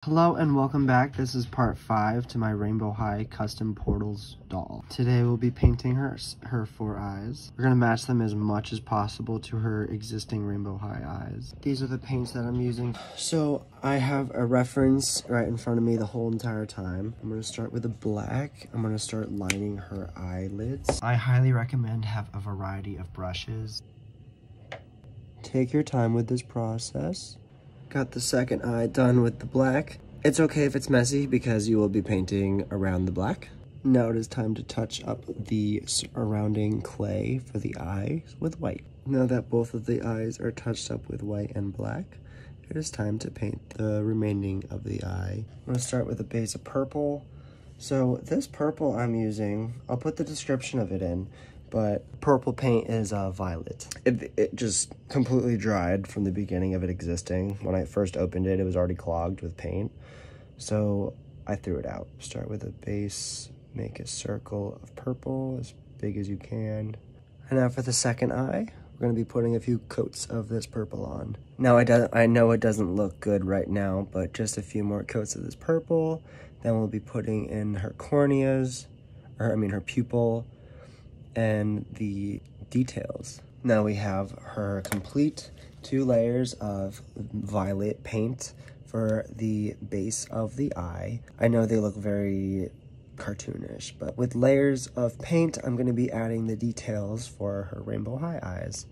Hello and welcome back. This is part 5 to my Rainbow High custom portals doll. Today we'll be painting her 4 eyes. We're going to match them as much as possible to her existing Rainbow High eyes. These are the paints that I'm using. So I have a reference right in front of me the whole entire time. I'm going to start with the black. I'm going to start lining her eyelids. I highly recommend have a variety of brushes. Take your time with this process. Got the second eye done with the black. It's okay if it's messy because you will be painting around the black. Now it is time to touch up the surrounding clay for the eyes with white. Now that both of the eyes are touched up with white and black, it is time to paint the remaining of the eye. I'm going to start with a base of purple. So this purple I'm using, I'll put the description of it in, but purple paint is violet. It just completely dried from the beginning of it existing. When I first opened it, it was already clogged with paint. So I threw it out. Start with a base, make a circle of purple as big as you can. And now for the second eye, we're gonna be putting a few coats of this purple on. Now I know it doesn't look good right now, but just a few more coats of this purple. Then we'll be putting in her corneas, her pupil, and the details. Now we have her complete 2 layers of violet paint for the base of the eye. I know they look very cartoonish, but with layers of paint, I'm going to be adding the details for her Rainbow High eyes.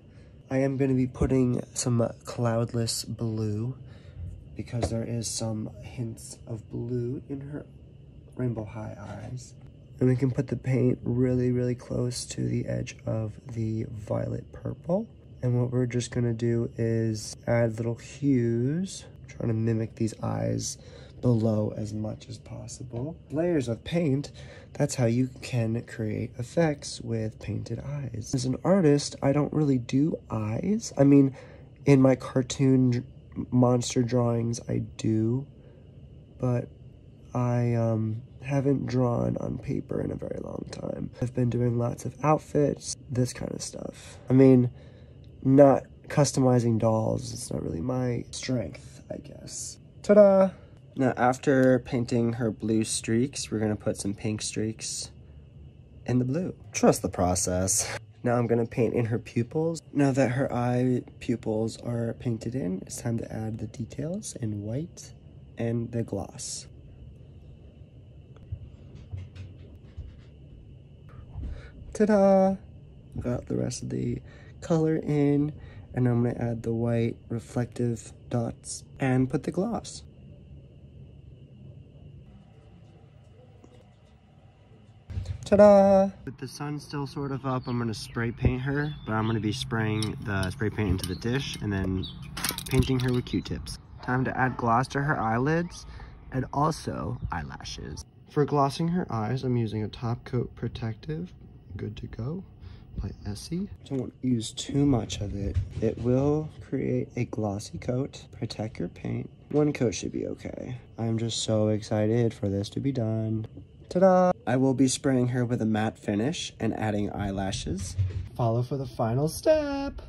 I am going to be putting some cloudless blue because there is some hints of blue in her Rainbow High eyes. And we can put the paint really close to the edge of the violet purple. And what we're just gonna do is add little hues, trying to mimic these eyes below as much as possible. Layers of paint, that's how you can create effects with painted eyes. As an artist, I don't really do eyes. I mean, in my cartoon monster drawings, I do, but I haven't drawn on paper in a very long time. I've been doing lots of outfits, this kind of stuff. I mean, not customizing dolls, it's not really my strength, I guess. Ta-da! Now after painting her blue streaks, we're gonna put some pink streaks in the blue. Trust the process. Now I'm gonna paint in her pupils. Now that her eye pupils are painted in, it's time to add the details in white and the gloss. Ta-da! Got the rest of the color in, and I'm gonna add the white reflective dots and put the gloss. Ta-da! With the sun still sort of up, I'm gonna spray paint her, but I'm gonna be spraying the spray paint into the dish and then painting her with Q-tips. Time to add gloss to her eyelids and also eyelashes. For glossing her eyes, I'm using a Top Coat Protective Good to Go by Essie. Don't use too much of it. It will create a glossy coat. Protect your paint. 1 coat should be okay. I'm just so excited for this to be done. Ta-da! I will be spraying her with a matte finish and adding eyelashes. Follow for the final step.